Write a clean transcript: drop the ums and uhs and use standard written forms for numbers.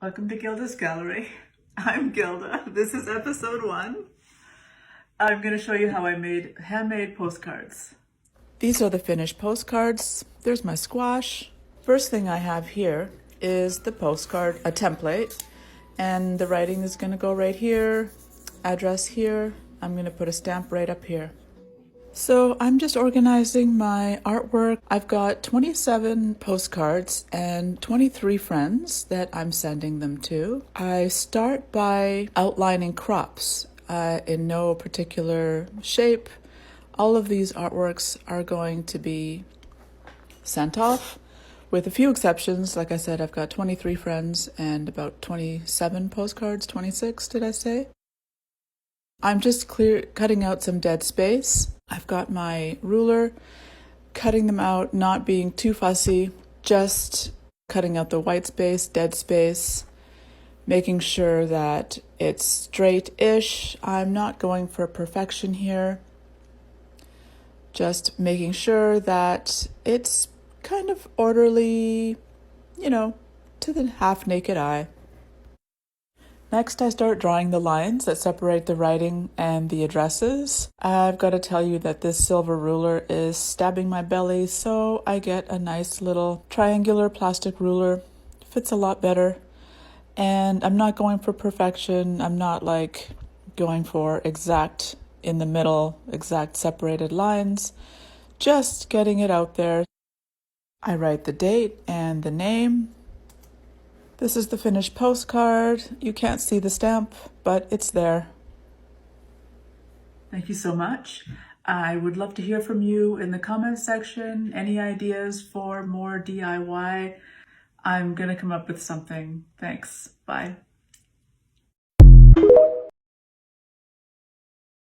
Welcome to Gilda's Gallery. I'm Gilda. This is episode 1. I'm going to show you how I made handmade postcards. These are the finished postcards. There's my squash. First thing I have here is the postcard, a template, and the writing is going to go right here, address here. I'm going to put a stamp right up here. So I'm just organizing my artwork. I've got 27 postcards and 23 friends that I'm sending them to. I start by outlining crops in no particular shape. All of these artworks are going to be sent off with a few exceptions. Like I said, I've got 23 friends and about 27 postcards, 26 did I say? I'm just cutting out some dead space. I've got my ruler, cutting them out, not being too fussy, just cutting out the white space, dead space, making sure that it's straight-ish. I'm not going for perfection here. Just making sure that it's kind of orderly, to the half-naked eye. Next, I start drawing the lines that separate the writing and the addresses. I've got to tell you that this silver ruler is stabbing my belly, so I get a nice little triangular plastic ruler. Fits a lot better. And I'm not going for perfection. I'm not going for exact in the middle, exact separated lines. Just getting it out there. I write the date and the name. This is the finished postcard. You can't see the stamp, but it's there. Thank you so much. I would love to hear from you in the comments section. Any ideas for more DIY? I'm going to come up with something. Thanks. Bye.